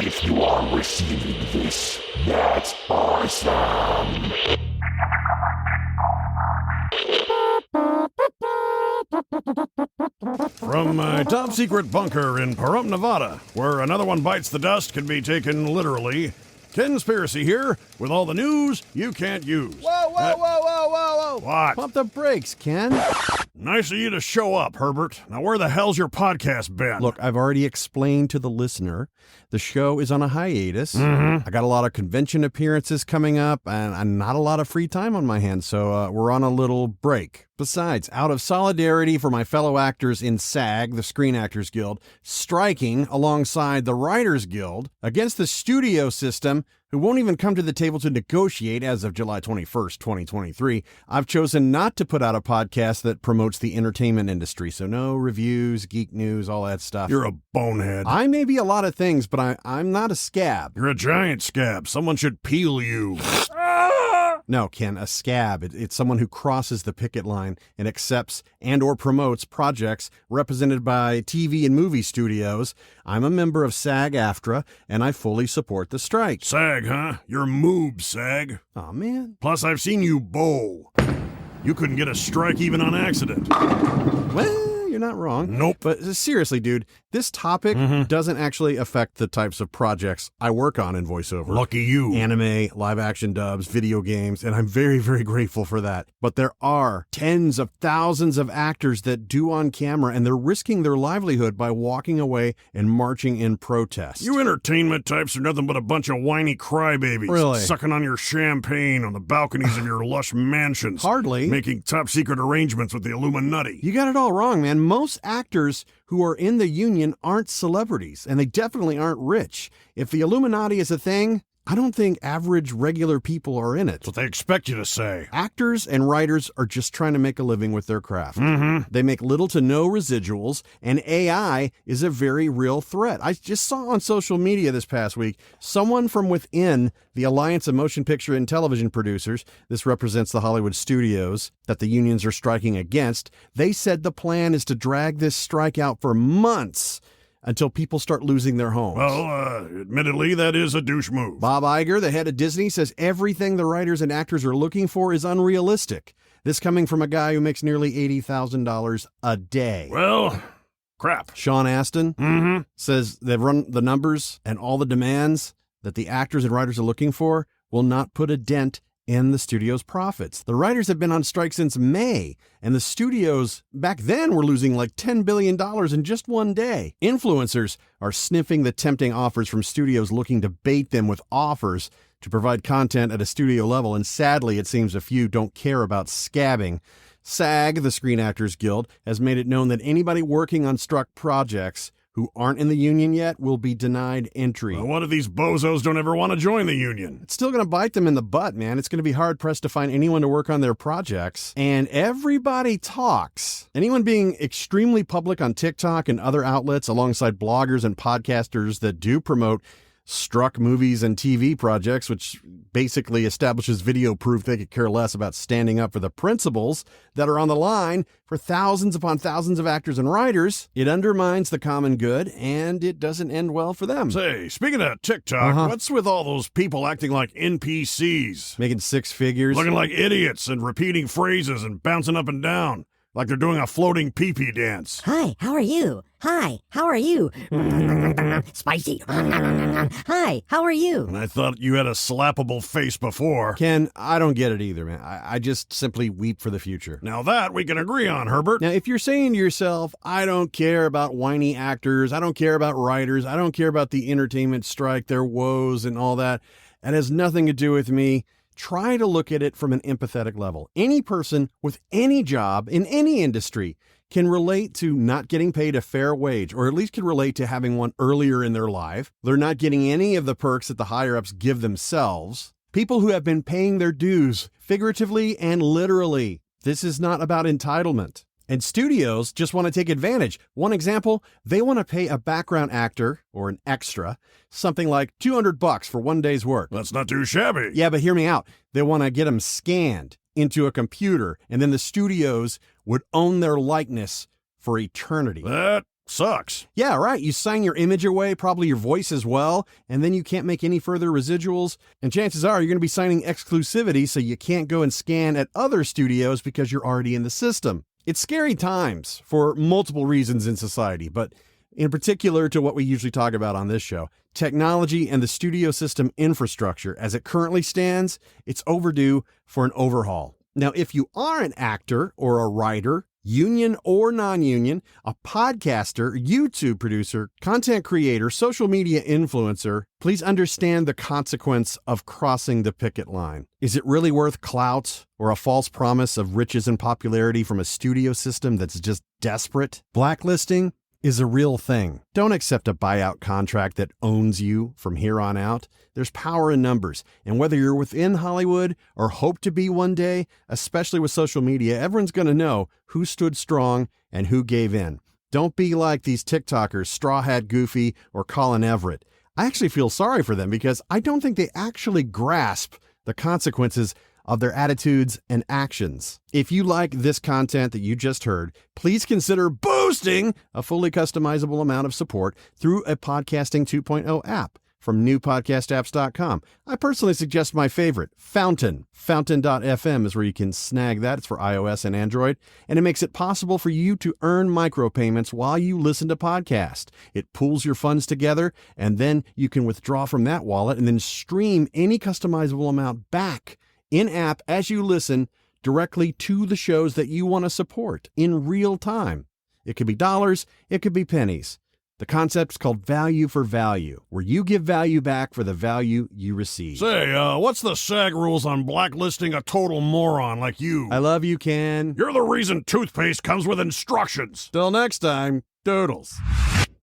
If you are receiving this, that's awesome. From my top secret bunker in Pahrump, Nevada, where another one bites the dust can be taken literally, Conspiracy here with all the news you can't use. Whoa. What? Pump the brakes, Ken. Nice of you to show up, Herbert. Now where the hell's your podcast been? Look, I've already explained to the listener the show is on a hiatus. I got a lot of convention appearances coming up and not a lot of free time on my hands, so we're on a little break. Besides, out of solidarity for my fellow actors in SAG, the Screen Actors Guild, striking alongside the Writers Guild against the studio system, who won't even come to the table to negotiate as of July 21st, 2023, I've chosen not to put out a podcast that promotes the entertainment industry. So no reviews, geek news, all that stuff. You're a bonehead. I may be a lot of things, but I'm not a scab. You're a giant scab. Someone should peel you. No, Ken, a scab. It's someone who crosses the picket line and accepts and or promotes projects represented by TV and movie studios. I'm a member of SAG-AFTRA, and I fully support the strike. SAG, huh? You're moob, SAG. Aw, man. Plus, I've seen you bowl. You couldn't get a strike even on accident. Well, you're not wrong. Nope. But seriously, dude, this topic doesn't actually affect the types of projects I work on in voiceover. Lucky you. Anime, live-action dubs, video games, and I'm very, very grateful for that. But there are tens of thousands of actors that do on camera, and they're risking their livelihood by walking away and marching in protest. You entertainment types are nothing but a bunch of whiny crybabies. Really? Sucking on your champagne on the balconies of your lush mansions. Hardly. Making top-secret arrangements with the Illuminati. You got it all wrong, man. Most actors who are in the union aren't celebrities, and they definitely aren't rich. If the Illuminati is a thing, I don't think average, regular people are in it. That's what they expect you to say. Actors and writers are just trying to make a living with their craft. They make little to no residuals, and AI is a very real threat. I just saw on social media this past week, someone from within the Alliance of Motion Picture and Television Producers, this represents the Hollywood studios that the unions are striking against, they said the plan is to drag this strike out for months until people start losing their homes. Well, admittedly, that is a douche move. Bob Iger, the head of Disney, says everything the writers and actors are looking for is unrealistic. This coming from a guy who makes nearly $80,000 a day. Well, crap. Sean Astin says they've run the numbers and all the demands that the actors and writers are looking for will not put a dent in the studio's profits. The writers have been on strike since May, and the studios back then were losing like $10 billion in just one day. Influencers are sniffing the tempting offers from studios looking to bait them with offers to provide content at a studio level, and sadly, it seems a few don't care about scabbing. SAG, the Screen Actors Guild, has made it known that anybody working on struck projects who aren't in the union yet will be denied entry. Well, what if these bozos don't ever want to join the union? It's still going to bite them in the butt, man. It's going to be hard-pressed to find anyone to work on their projects. And everybody talks. Anyone being extremely public on TikTok and other outlets alongside bloggers and podcasters that do promote struck movies and TV projects, which basically establishes video proof they could care less about standing up for the principles that are on the line for thousands upon thousands of actors and writers. It undermines the common good, and it doesn't end well for them. Say, speaking of TikTok, what's with all those people acting like NPCs? Making six figures. Looking like idiots and repeating phrases and bouncing up and down. Like they're doing a floating pee-pee dance. Hi, how are you? Hi, how are you? Spicy. Hi, how are you? And I thought you had a slappable face before. Ken, I don't get it either, man. I just simply weep for the future. Now that we can agree on, Herbert. Now, if you're saying to yourself, I don't care about whiny actors, I don't care about writers, I don't care about the entertainment strike, their woes and all that, that has nothing to do with me, try to look at it from an empathetic level. Any person with any job in any industry can relate to not getting paid a fair wage, or at least can relate to having one earlier in their life. They're not getting any of the perks that the higher-ups give themselves. People who have been paying their dues, figuratively and literally. This is not about entitlement. And studios just want to take advantage. One example, they want to pay a background actor or an extra something like $200 for one day's work. That's not too shabby. Yeah, but hear me out. They want to get them scanned into a computer, and then the studios would own their likeness for eternity. That Sucks. Yeah, right. You sign your image away, probably your voice as well, and then you can't make any further residuals. And chances are you're going to be signing exclusivity, so you can't go and scan at other studios because you're already in the system. It's scary times for multiple reasons in society, but in particular to what we usually talk about on this show. Technology and the studio system infrastructure, as it currently stands, it's overdue for an overhaul. Now, if you are an actor or a writer, union or non-union, a podcaster, YouTube producer, content creator, social media influencer, please understand the consequence of crossing the picket line. Is it really worth clout or a false promise of riches and popularity from a studio system that's just desperate? Blacklisting is a real thing. Don't accept a buyout contract that owns you from here on out. There's power in numbers. And whether you're within Hollywood or hope to be one day, especially with social media, everyone's going to know who stood strong and who gave in. Don't be like these TikTokers, Straw Hat Goofy or Colin Everett. I actually feel sorry for them because I don't think they actually grasp the consequences of their attitudes and actions. If you like this content that you just heard, please consider boosting a fully customizable amount of support through a Podcasting 2.0 app from newpodcastapps.com. I personally suggest my favorite, Fountain. Fountain.fm is where you can snag that. It's for iOS and Android, and it makes it possible for you to earn micropayments while you listen to podcasts. It pools your funds together, and then you can withdraw from that wallet and then stream any customizable amount back in-app as you listen directly to the shows that you want to support in real time. It could be dollars, it could be pennies. The concept is called value for value, where you give value back for the value you receive. Say, what's the SAG rules on blacklisting a total moron like you? I love you, Ken. You're the reason toothpaste comes with instructions. Till next time, doodles.